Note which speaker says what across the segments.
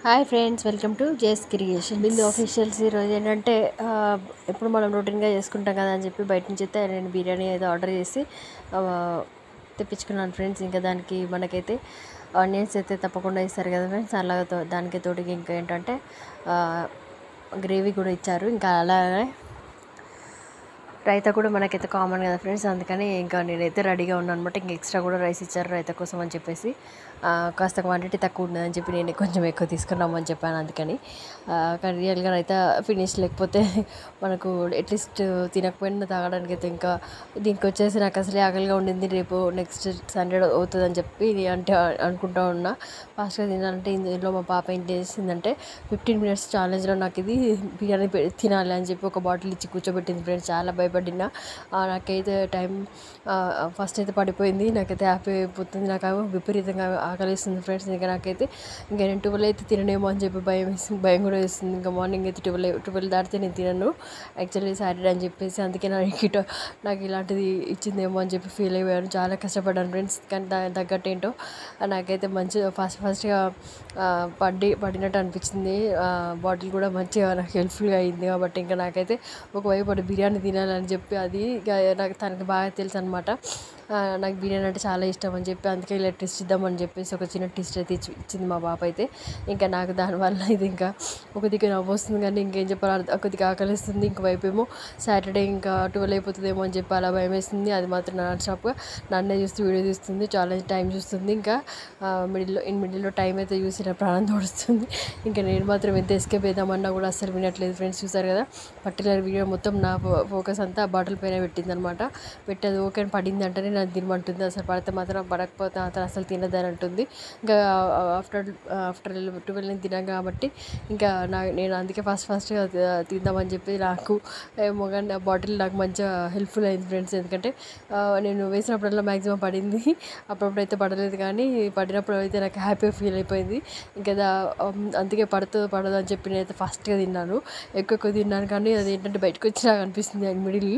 Speaker 1: Hi friends, welcome to జేస్ creation. బిందు officials ఈరోజు ఏంటంటే ఎప్పుడు మనం రొటీన్గా చేసుకుంటాం కదా అని చెప్పి బయట నుంచి అయితే నేను బిర్యానీ అయితే ఆర్డర్ చేసి తెప్పించుకున్నాను ఫ్రెండ్స్. ఇంకా దానికి మనకైతే ఆనియన్స్ అయితే తప్పకుండా ఇస్తారు కదా ఫ్రెండ్స్. అలాగే దానికి తోటికి ఇంకా ఏంటంటే గ్రేవీ కూడా ఇచ్చారు. ఇంకా అలాగే రైతా కూడా మనకైతే కామన్ కదా ఫ్రెండ్స్. అందుకని ఇంకా నేనైతే రెడీగా ఉన్నాను అనమాట. ఇంకా ఎక్స్ట్రా కూడా రైస్ ఇచ్చారు రైతా కోసం అని చెప్పేసి. కాస్త క్వాంటిటీ తక్కువ ఉన్నదని చెప్పి నేను కొంచెం ఎక్కువ తీసుకున్నామని చెప్పాను. అందుకని కానీ రియల్గా రైతా ఫినిష్ లేకపోతే మనకు అట్లీస్ట్ తినకపోయినా తాగడానికి అయితే ఇంకా దీనికి వచ్చేసి నాకు అసలే ఆకలిగా ఉండింది. రేపు నెక్స్ట్ సండే అవుతుందని చెప్పి అంటే అనుకుంటా ఉన్నా. ఫాస్ట్గా తినాలంటే ఇందులో మా పాప ఏం చేసిందంటే 15 minutes ఛాలెంజ్లో నాకు ఇది బిర్యానీ తినాలి అని చెప్పి ఒక బాటిల్ ఇచ్చి కూర్చోబెట్టింది ఫ్రెండ్స్. చాలా భయపడినా. నాకైతే టైం ఫస్ట్ అయితే పడిపోయింది. నాకైతే హ్యాపీ అయిపోతుంది. నాకు విపరీతంగా ఆకలిస్తుంది ఫ్రెండ్స్. ఇంకా నాకైతే ఇంకా నేను 12 అయితే తిననేమో అని చెప్పి భయం కూడా వేస్తుంది. ఇంకా మార్నింగ్ అయితే 12 దాటితే నేను తినను యాక్చువల్లీ సాటర్డే అని చెప్పేసి. అందుకే నాకు ఇలాంటిది ఇచ్చిందేమో అని చెప్పి ఫీల్ అయ్యాను. చాలా కష్టపడ్డాను ఫ్రెండ్స్. కానీ దాని తగ్గట్టు ఏంటో నాకైతే మంచిగా ఫాస్ట్గా పడినట్టు అనిపించింది. బాటిల్ కూడా మంచిగా నాకు హెల్ప్ఫుల్గా అయింది. కాబట్టి ఇంకా నాకైతే ఒకవైపు బిర్యానీ తినాలని చెప్పి అది నాకు తనకి బాగా తెలుసు అనమాట. నాకు బిర్యానీ అంటే చాలా ఇష్టం అని చెప్పి అందుకే ఇలా టెస్ట్ ఇద్దామని చెప్పేసి ఒక చిన్న టెస్ట్ అయితే ఇచ్చింది మా పాప అయితే. ఇంకా నాకు దానివల్ల ఇది ఇంకా ఒక దిక్కు నవ్వు వస్తుంది కానీ ఇంకేం చెప్పాలి, ఒక దిక్కు ఆకలిస్తుంది. ఇంకోవైపు ఏమో సాటర్డే ఇంకా 12 అయిపోతుందేమో అని చెప్పి అలా భయం వేస్తుంది. అది మాత్రం నాన్ స్టాప్గా నన్నే చూస్తూ వీడియో తీస్తుంది, చాలా టైం చూస్తుంది. ఇంకా మిడిల్లో టైం అయితే చూసి నా ప్రాణం తోడుస్తుంది. ఇంకా నేను మాత్రం ఎంత ఎస్కేప్ అవుదామన్నా కూడా అస్సలు వినట్లేదు ఫ్రెండ్స్. చూసారు కదా, పర్టికులర్ వీడియో మొత్తం నా ఫోకస్ అంతా ఆ బాటిల్ పైన పెట్టిందనమాట. పెట్టేది ఓకే అని పడింది అంటేనే నాకు తినమంటుంది. అసలు పడితే మాత్రం పడకపోతే మాత్రం అసలు తినదని అంటుంది. ఇంకా ఆఫ్టర్ 12 నేను తినాను కాబట్టి ఇంకా నేను అందుకే ఫాస్ట్గా తిందామని చెప్పి నాకు మొగన్ బాటిల్ నాకు మంచిగా హెల్ప్ఫుల్ అయింది ఫ్రెండ్స్. ఎందుకంటే నేను వేసినప్పుడల్లా మ్యాక్సిమం పడింది, అప్పుడప్పుడైతే పడలేదు. కానీ పడినప్పుడు అయితే నాకు హ్యాపీ ఫీల్ అయిపోయింది. ఇంకా అందుకే పడదు అని చెప్పి నేనైతే ఫాస్ట్గా తిన్నాను. ఎక్కువ తిన్నాను కానీ అది ఏంటంటే బయటకు వచ్చి నాకు అనిపిస్తుంది మిడిల్.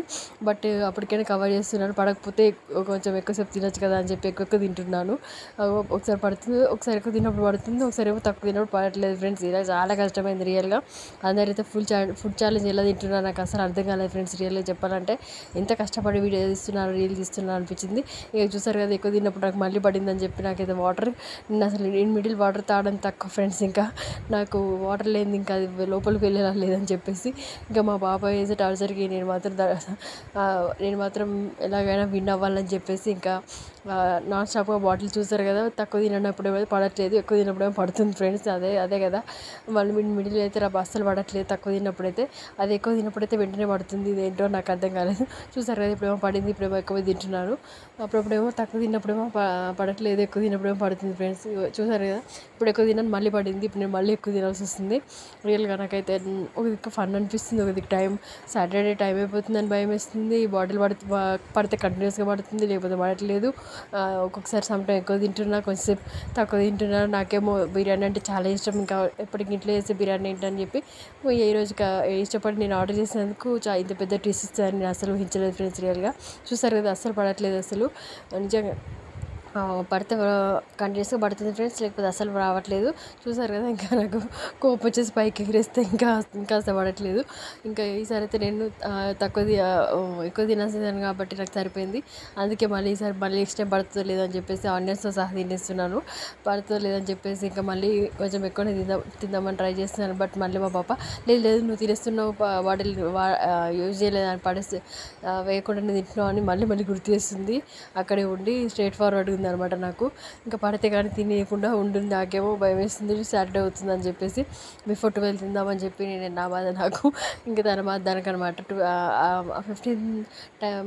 Speaker 1: బట్ అప్పటికైనా కవర్ చేస్తున్నాను. పడకపోతే కొంచెం ఎక్కువసేపు తినొచ్చు కదా అని చెప్పి ఎక్కువ తింటున్నాను. ఒకసారి పడుతుంది, ఒకసారి ఎక్కువ తిన్నప్పుడు పడుతుంది, ఒకసారి ఏమో తక్కువ తిన్నప్పుడు పడట్లేదు ఫ్రెండ్స్. ఇలా చాలా కష్టమైంది రియల్గా. అందరైతే ఫుడ్ ఛాలెంజ్ ఎలా తింటున్నారు నాకు అసలు అర్థం కాలేదు ఫ్రెండ్స్. రియల్గా చెప్పాలంటే ఎంత కష్టపడి వీడియో తీస్తున్నారు, రీల్ తీస్తున్నారు అనిపించింది. ఇక చూసారు కదా, ఎక్కువ తిన్నప్పుడు నాకు మళ్ళీ పడిందని చెప్పి నాకైతే నేను అసలు మిడిల్ వాటర్ తాగడం తక్కువ ఫ్రెండ్స్. ఇంకా నాకు వాటర్ లేని ఇంకా అది లోపలికి వెళ్ళేలా లేదని చెప్పేసి ఇంకా మా పాప వేసే టార్చర్కి నేను మాత్రం ఎలాగైనా విన్ అవ్వాలని చెప్పేసి ఇంకా నాన్ స్టాప్గా బాటిల్ చూసారు కదా, తక్కువ తినప్పుడు ఏమైతే పడట్లేదు, ఎక్కువ తిన్నప్పుడు పడుతుంది ఫ్రెండ్స్. అదే కదా, మళ్ళీ మిడిల్ అయితే అస్సలు పడట్లేదు తక్కువ తిన్నప్పుడైతే. అది ఎక్కువ తిన్నప్పుడైతే వెంటనే పడుతుంది. ఇదేంటో నాకు అర్థం కాలేదు. చూసారు కదా, ఇప్పుడేమో పడింది, ఇప్పుడేమో ఎక్కువ తింటున్నాను. అప్పుడప్పుడేమో తక్కువ తిన్నప్పుడేమో పడట్లేదు, ఎక్కువ తిన్నప్పుడేమో పడుతుంది ఫ్రెండ్స్. చూసారు కదా, ఇప్పుడు ఎక్కువ తిన్నాను మళ్ళీ పడింది, ఇప్పుడు నేను మళ్ళీ ఎక్కువ తినాల్సి వస్తుంది. రియల్గా నాకైతే ఒక దిక్కు ఫన్ అనిపిస్తుంది, ఒక దిక్కు సాటర్డే టైం అయిపోతుందని భయం వేస్తుంది. ఈ బాటిల్ పడితే కంటిన్యూస్గా పడుతుంది, లేకపోతే పడట్లేదు. ఒక్కొక్కసారి సమ్టైమ్ ఎక్కువ తింటున్నా, కొంచెంసేపు తక్కువ తింటున్నాను. నాకేమో బిర్యానీ అంటే చాలా ఇష్టం. ఇంకా ఎప్పటికి ఇంట్లో చేసే బిర్యానీ ఏంటని చెప్పి ఈ రోజు ఇష్టపడి నేను ఆర్డర్ చేసినందుకు ఇంత పెద్ద ట్విస్ట్ ఇస్తానని నేను అసలు ఊహించలేదు ఫ్రెండ్స్. రియల్గా చూసారు కదా, అస్సలు పడట్లేదు అసలు. నిజంగా పడితే కంటిన్యూస్గా పడుతుంది ఫ్రెండ్స్, లేకపోతే అసలు రావట్లేదు. చూసారు కదా, ఇంకా నాకు కోపం వచ్చేసి పైకి ఎగిరేస్తే ఇంకా పడట్లేదు. ఇంకా ఈసారి అయితే నేను ఎక్కువ తినేసాను కాబట్టి నాకు సరిపోయింది. అందుకే ఈసారి నెక్స్ట్ టైం పడుతుందో లేదని చెప్పేసి ఆనియన్స్తో సహా తినేస్తున్నాను. పడుతుందో లేదని చెప్పేసి ఇంకా మళ్ళీ కొంచెం ఎక్కువనే తిందామని ట్రై చేస్తున్నాను. బట్ మళ్ళీ మా పాప లేదు నువ్వు తినేస్తున్నావు, వాటిని యూజ్ చేయలేదని పడేసి వేయకుండా తింటున్నావు అని మళ్ళీ గుర్తు చేస్తుంది. అక్కడే ఉండి స్ట్రైట్ ఫార్వర్డ్ ఉంది అనమాట నాకు. ఇంకా పడితే కానీ తినేయకుండా ఉంటుంది. నాకేమో భయం వేస్తుంది, సాటర్డే అవుతుందని చెప్పేసి బిఫోర్ 12 తిందామని చెప్పి నా బాధ నాకు. ఇంకా తన బాధ దానికనమాట. 15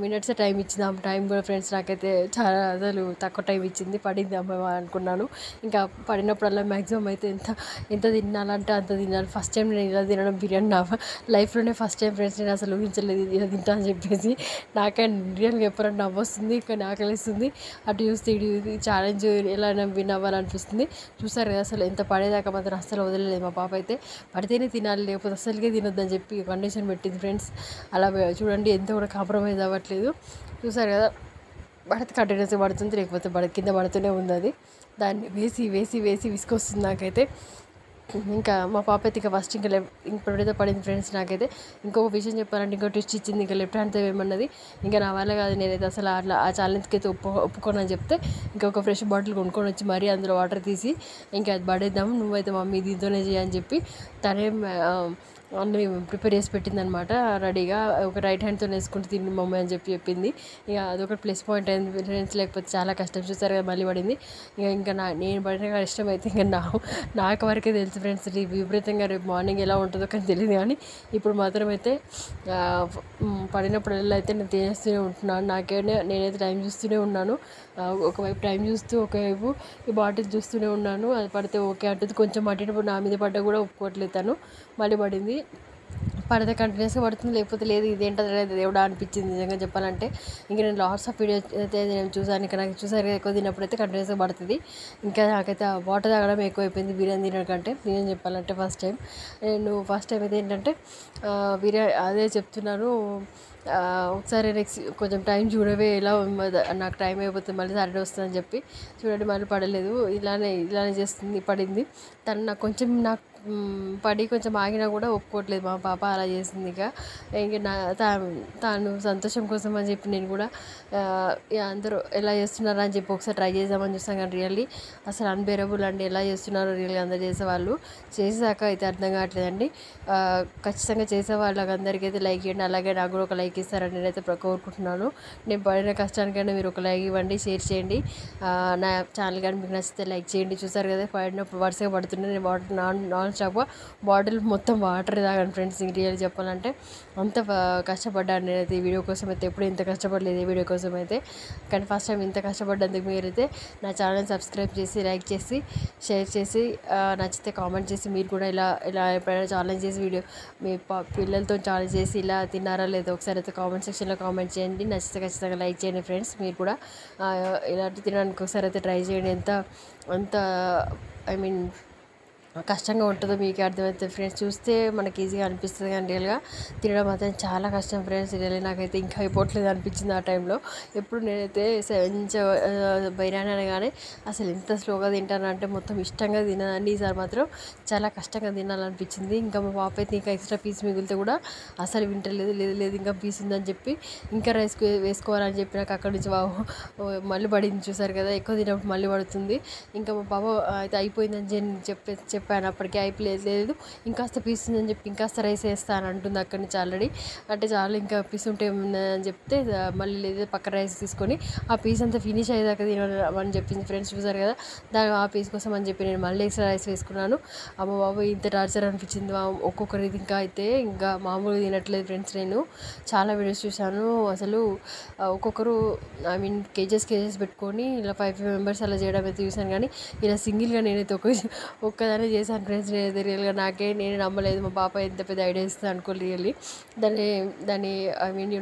Speaker 1: minutes టైం ఇచ్చింది. ఆ టైం కూడా ఫ్రెండ్స్ నాకైతే చాలా అసలు తక్కువ టైం ఇచ్చింది. పడింది అమ్మాయి అనుకున్నాను. ఇంకా పడినప్పుడల్లా మ్యాక్సిమం అయితే ఎంత తినాలంటే అంత తినాలి. ఫస్ట్ టైం నేను ఇలా తినడం బిర్యానీ నా లైఫ్లోనే ఫస్ట్ టైం ఫ్రెండ్స్. నేను అసలు ఊహించలేదు ఇలా తింటా అని చెప్పేసి. నాకే రియల్గా ఎప్పుడన్నా నవ్వొస్తుంది, కానీ ఆకలిస్తుంది. అటు చూస్తే ఇది ఛాలెంజ్ ఎలా విన్ అవ్వాలనిపిస్తుంది. చూసారు కదా, అసలు ఎంత పడేదాకా మాత్రం అస్సలు వదలలేదు మా పాప అయితే. పడితేనే తినాలి, లేకపోతే అస్సలుకే తినొద్దని చెప్పి కండిషన్ పెట్టింది ఫ్రెండ్స్. అలా చూడండి, ఎంత కూడా కాంప్రమైజ్ అవ్వట్లేదు. చూసారు కదా, పడితే కంటిన్యూస్గా పడుతుంది, లేకపోతే కింద పడుతూనే ఉంది. అది దాన్ని వేసి విసుకొస్తుంది నాకైతే. ఇంకా మా పాప అయితే ఇంకా ఫస్ట్ ఇంకా ఇప్పుడైతే పడింది ఫ్రెండ్స్. నాకైతే ఇంకొక విషయం చెప్పాలంటే ఇంకో ట్విస్ట్ ఇచ్చింది. ఇంకా లెఫ్ట్ హ్యాండ్తో ఏమన్నది, ఇంకా నా వల్ల కాదు, నేనైతే అసలు అట్లా ఆ ఛాలెంజ్కి అయితే ఒప్పుకోనని చెప్తే ఇంకొక ఫ్రెష్ బాటిల్ కొనుక్కొని వచ్చి మరీ అందులో వాటర్ తీసి ఇంకా అది పడేద్దాము, నువ్వైతే మమ్మీ దీంతోనే చేయని చెప్పి తనేం అన్నీ ప్రిపేర్ చేసి పెట్టిందనమాట రెడీగా. ఒక రైట్ హ్యాండ్తో వేసుకుంటూ తిని మమ్మీ అని చెప్పింది. ఇక అదొకటి ప్లస్ పాయింట్ అయింది ఫ్రెండ్స్. లేకపోతే చాలా కష్టం, చూసారు కదా మళ్ళీ పడింది. ఇంకా నేను పడిన కష్టం అయితే ఇంకా నాకు వరకే తెలుసు ఫ్రెండ్స్. విపరీతంగా రేపు మార్నింగ్ ఎలా ఉంటుందో కానీ తెలియదు, కానీ ఇప్పుడు మాత్రం అయితే పడినప్పుడల్లా అయితే నేను తినేస్తూనే ఉంటున్నాను. నేనైతే టైం చూస్తూనే ఉన్నాను. ఒకవైపు టైం చూస్తూ ఒకవైపు ఈ బాటిల్ చూస్తూనే ఉన్నాను. అది పడితే ఓకే అంటుంది. కొంచెం పట్టినప్పుడు నా మీద పడ్డా కూడా ఒప్పుకోవట్లేదు తను. మళ్ళీ పడింది. పడితే కంటిన్యూస్గా పడుతుంది, లేకపోతే లేదు. ఇదేంటది దేవుడా అనిపించింది నిజంగా చెప్పాలంటే. ఇంకా నేను లాట్స్ ఆఫ్ వీడియో అయితే నేను చూసాను. ఇంకా నాకు చూసారు ఎక్కువ తిన్నప్పుడు అయితే కంటిన్యూస్గా పడుతుంది. ఇంకా నాకైతే వాటర్ తాగడం ఎక్కువైపోయింది బిర్యానీ తినడం కంటే. బిర్యానీ చెప్పాలంటే ఫస్ట్ టైం అయితే ఏంటంటే బిర్యానీ అదే చెప్తున్నాను. ఒకసారి నెక్స్ట్ కొంచెం టైం చూడవే, ఎలా నాకు టైం అయిపోతుంది మళ్ళీ సాటర్డే వస్తుందని చెప్పి చూడండి, మళ్ళీ పడలేదు. ఇలానే చేస్తుంది. పడింది తను. నాకు కొంచెం పడి కొంచెం ఆగినా కూడా ఒప్పుకోవట్లేదు మా పాప, అలా చేసింది. ఇంకా తాను సంతోషం కోసం అని చెప్పి నేను కూడా అందరూ ఎలా చేస్తున్నారా అని చెప్పి ఒకసారి ట్రై చేద్దామని చూస్తాం. కానీ రియల్లీ అసలు అన్బేరబుల్ అండి, ఎలా చేస్తున్నారో రియల్గా అందరు చేసేవాళ్ళు. చేసాక అయితే అర్థం కావట్లేదండి. ఖచ్చితంగా చేసే వాళ్ళకి అందరికీ అయితే లైక్ ఇవ్వండి, అలాగే నాకు కూడా ఒక లైక్ ఇస్తారని నేనైతే కోరుకుంటున్నాను. నేను పడిన కష్టానికైనా మీరు ఒక లైక్ ఇవ్వండి, షేర్ చేయండి. నా ఛానల్ కానీ మీకు నచ్చితే లైక్ చేయండి. చూసారు కదా పడినప్పుడు వరుసగా పడుతున్నాయి. నేను వాటర్ నాన్ స్టాప్గా బాటిల్ మొత్తం వాటర్ తాగాను ఫ్రెండ్స్. రియల్ చెప్పాలంటే అంత కష్టపడ్డాను నేనైతే ఈ వీడియో కోసం అయితే. ఎప్పుడు ఇంత కష్టపడలేదు ఈ వీడియో కోసం అయితే. కానీ ఫస్ట్ టైం ఇంత కష్టపడ్డందుకు మీరైతే నా ఛానల్ సబ్స్క్రైబ్ చేసి లైక్ చేసి షేర్ చేసి నచ్చితే కామెంట్ చేసి మీరు కూడా ఇలా ఎప్పుడైనా ఛాలెంజ్ చేసి వీడియో మీ పిల్లలతో ఛాలెంజ్ చేసి ఇలా తిన్నారా లేదో ఒకసారి అయితే కామెంట్ సెక్షన్లో కామెంట్ చేయండి. నచ్చితే ఖచ్చితంగా లైక్ చేయండి ఫ్రెండ్స్. మీరు కూడా ఇలాంటి తినడానికి ఒకసారి అయితే ట్రై చేయండి. ఎంత ఐ మీన్ కష్టంగా ఉంటుందో మీకు అర్థమవుతుంది ఫ్రెండ్స్. చూస్తే మనకి ఈజీగా అనిపిస్తుంది కానీ రియల్గా తినడం మాత్రం చాలా కష్టం ఫ్రెండ్స్. రియల్లీ నాకైతే ఇంకా అయిపోవట్లేదు అనిపించింది ఆ టైంలో. ఎప్పుడు నేనైతే బిర్యానీ అనగానే అసలు ఎంత స్లోగా తింటానంటే మొత్తం ఇష్టంగా తినదండి. ఈసారి మాత్రం చాలా కష్టంగా తినాలనిపించింది. ఇంకా మా పాప అయితే ఇంకా ఎక్స్ట్రా పీస్ మిగిలితే కూడా అసలు వింటలేదు. లేదు ఇంకా పీస్ ఉందని చెప్పి ఇంకా రైస్ వేసుకోవాలని చెప్పి నాకు అక్కడి నుంచి మళ్ళీ పడింది. చూసారు కదా ఎక్కువ తినప్పుడు మళ్ళీ పడుతుంది. ఇంకా మా పాప అయితే అయిపోయిందని చెప్పాను, అప్పటికే అయిపోలేదు, ఇంకాస్త పీస్ ఉందని చెప్పి ఇంకాస్త రైస్ వేస్తాను అంటుంది అక్కడి నుంచి ఆల్రెడీ. అంటే చాలా ఇంకా పీస్ ఉంటే అని చెప్తే మళ్ళీ లేదు పక్క రైస్ తీసుకొని ఆ పీస్ అంతా ఫినిష్ అయ్యేదాకా తినమని చెప్పింది ఫ్రెండ్స్. చూసారు కదా ఆ పీస్ కోసం అని చెప్పి నేను మళ్ళీ ఎక్స్ట్రా రైస్ వేసుకున్నాను. అమ్మ బాబు ఇంత టార్చర్ అనిపించింది. ఒక్కొక్కరి ఇంకా మామూలుగా తినట్లేదు ఫ్రెండ్స్. నేను చాలా వీడియోస్ చూశాను. అసలు ఒక్కొక్కరు ఐ మీన్ కేజెస్ పెట్టుకొని ఇలా 5 మెంబర్స్ అలా చేయడం అయితే చూశాను. కానీ ఇలా సింగిల్గా నేనైతే ఒక్కదానే చేశాను ఫ్రెండ్స్. నేనైతే రియల్గా నేను నమ్మలేదు మా పాప ఎంత పెద్ద ఐడియా ఇస్తుంది అనుకోలేదు రియల్లీ. దాన్ని ఐ మీన్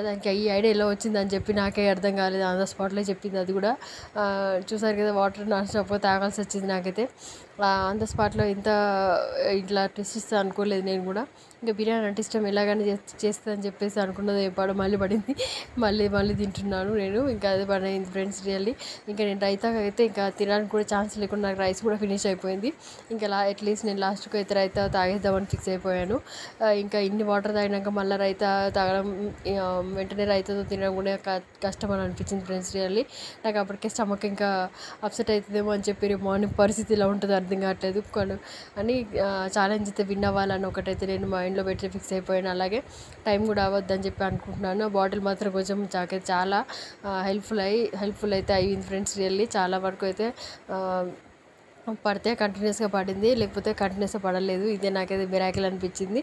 Speaker 1: దానికి ఈ ఐడియా ఎలా వచ్చిందని చెప్పి నాకే అర్థం కాలేదు. ఆన్ ద స్పాట్లో చెప్పింది అది కూడా. చూసారు కదా వాటర్ నాన్ స్టాప్ తాగాల్సి వచ్చింది నాకైతే ఆన్ ద స్పాట్లో. ఇట్లా ట్విస్ట్ ఇస్తా అనుకోలేదు నేను కూడా. ఇంకా బిర్యానీ అంటే ఇష్టం, ఎలాగైనా చేస్తుందని చెప్పేసి అనుకున్నది మళ్ళీ పడింది. మళ్ళీ తింటున్నాను నేను. ఇంకా అదే పడింది ఫ్రెండ్స్ రియల్లీ. ఇంకా నేను రైతా అయితే ఇంకా తినడానికి కూడా ఛాన్స్ లేకుండా నాకు రైస్ కూడా ఫినిష్ అయిపోయింది. ఇంకా అట్లీస్ట్ నేను లాస్ట్కి అయితే రైతా తాగేద్దామని ఫిక్స్ అయిపోయాను. ఇంకా ఇన్ని వాటర్ తాగినాక మళ్ళీ రైతా తాగడం వెంటనే రైతాతో తినడం కూడా కష్టం అని అనిపించింది ఫ్రెండ్స్ రియల్లీ. నాకు అప్పటికే స్టమక్ ఇంకా అప్సెట్ అవుతుందేమో అని చెప్పి రేపు మార్నింగ్ పరిస్థితి ఇలా ఉంటుందో అర్థం కావట్లేదు అని ఛాలెంజ్ అయితే విన్ అవ్వాలని ఒకటైతే నేను మైండ్లో పెట్టి ఫిక్స్ అయిపోయాను. అలాగే టైం కూడా అవ్వద్దని చెప్పి అనుకుంటున్నాను. బాటిల్ మాత్రం కొంచెం చాలా హెల్ప్ఫుల్ అయితే అయ్యింది ఫ్రెండ్స్ రియల్లీ. చాలా వరకు అయితే పడితే కంటిన్యూస్గా పడింది, లేకపోతే కంటిన్యూస్గా పడలేదు. ఇదే నాకైతే మిరాకిల్ అనిపించింది.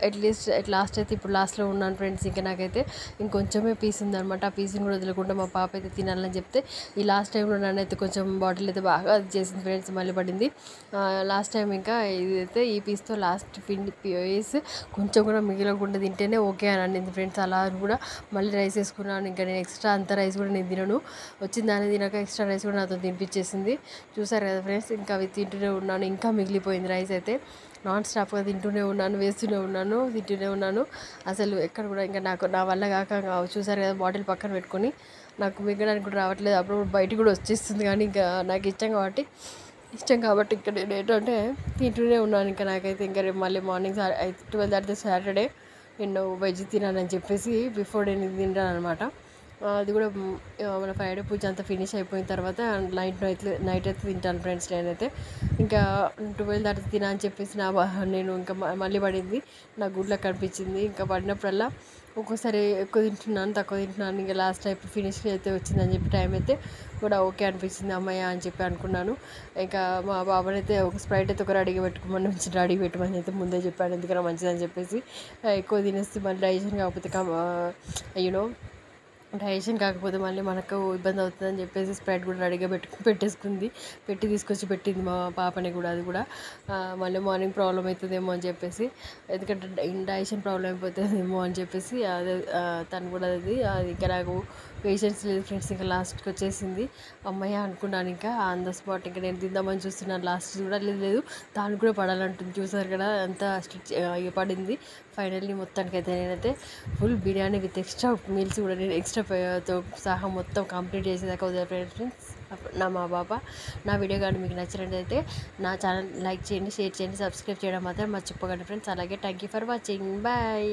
Speaker 1: అట్లీస్ట్ లాస్ట్ అయితే ఇప్పుడు లాస్ట్లో ఉన్నాను ఫ్రెండ్స్. ఇంకా నాకైతే ఇంకొంచెమే పీస్ ఉందనమాట. ఆ పీస్ని కూడా వదలకుండా మా పాప అయితే తినాలని చెప్తే ఈ లాస్ట్ టైంలో నన్నైతే కొంచెం బాటిల్ అయితే బాగా అది చేసింది ఫ్రెండ్స్. మళ్ళీ పడింది లాస్ట్ టైం. ఇంకా ఇదైతే ఈ పీస్తో లాస్ట్ పీస్ కొంచెం కూడా మిగిలకుండా తింటేనే ఓకే అని అనింది ఫ్రెండ్స్. అలా కూడా మళ్ళీ రైస్ వేసుకున్నాను. ఇంకా నేను ఎక్స్ట్రా అంత రైస్ కూడా నేను తినను. వచ్చిన దాన్ని తినక ఎక్స్ట్రా రైస్ కూడా నాతో తినిపించేసింది. చూసారు కదా ఫ్రెండ్స్. ఇంకా అవి తింటూనే ఉన్నాను. ఇంకా మిగిలిపోయింది రైస్ అయితే. నాన్ స్టాప్గా తింటూనే ఉన్నాను, తింటూనే ఉన్నాను. అసలు ఎక్కడ కూడా ఇంకా నా వల్ల కాక చూసారు కదా బాటిల్ పక్కన పెట్టుకొని నాకు మిగడానికి కూడా రావట్లేదు. అప్పుడు బయటికి కూడా వచ్చేస్తుంది. కానీ ఇంకా నాకు ఇష్టం కాబట్టి ఇష్టం కాబట్టి ఇంకా నేను ఏంటంటే తింటూనే ఉన్నాను. ఇంకా నాకైతే ఇంకా రేపు మళ్ళీ మార్నింగ్ 12 దాటితే సాటర్డే నేను వెజ్ తినాలని చెప్పేసి బిఫోర్ నేను తింటాను అనమాట. అది కూడా మన ఫ్రైడే పూజ అంతా ఫినిష్ అయిపోయిన తర్వాత నైట్ అయితే తింటాను ఫ్రెండ్స్. నేనైతే ఇంకా 12 దాటితే తినా అని చెప్పేసి నేను ఇంకా మళ్ళీ పడింది నా గుడ్లకు కనిపించింది. ఇంకా పడినప్పుడల్లా ఒక్కోసారి ఎక్కువ తింటున్నాను, తక్కువ తింటున్నాను. ఇంకా లాస్ట్ టైం ఫినిష్ అయితే వచ్చిందని చెప్పి టైం అయితే కూడా ఓకే అనిపించింది అమ్మయ్య అని చెప్పి అనుకున్నాను. ఇంకా మా బాబాని అయితే ఒక స్ప్రైట్ అయితే ఒకరు అడిగి పెట్టుకోమని అడిగి పెట్టమని అయితే ముందే చెప్పాను, ఎందుకన్నా మంచిదని చెప్పేసి. ఎక్కువ తినేస్తే మళ్ళీ డైజెషన్ కాకపోతే యూనో డైజెషన్ కాకపోతే మళ్ళీ మనకు ఇబ్బంది అవుతుందని చెప్పేసి స్ప్రైట్ కూడా రెడీగా పెట్టేసుకుంది. తీసుకొచ్చి పెట్టింది మా పాపని కూడా. అది కూడా మళ్ళీ మార్నింగ్ ప్రాబ్లం అవుతుందేమో అని చెప్పేసి, ఎందుకంటే డైజెషన్ ప్రాబ్లం అయిపోతుందేమో అని చెప్పేసి అదే తను కూడా అది ఇంకా నాకు పేషెన్స్ లేదు ఫ్రెండ్స్. ఇంకా లాస్ట్కి వచ్చేసింది అమ్మయ్య అనుకున్నాను. ఇంకా ఆన్ ద స్పాట్ ఇంకా నేను తిందామని చూస్తున్నాను, లాస్ట్ కూడా లేదు దానికి కూడా పడాలంటుంది. చూసారు కదా ఎంత స్టిచ్ పడింది. ఫైనల్లీ మొత్తానికి అయితే నేనైతే full biryani with extra meals కూడా నేను ఎక్స్ట్రాతో సహా మొత్తం కంప్లీట్ చేసేదాకా వదిలే ఫ్రెండ్స్. మా బాబా నా వీడియో కానీ మీకు నచ్చినట్టయితే నా ఛానల్ లైక్ చేయండి, షేర్ చేయండి, సబ్స్క్రైబ్ చేయడం మాత్రం మర్చిపోకండి ఫ్రెండ్స్. అలాగే thank you for watching, bye.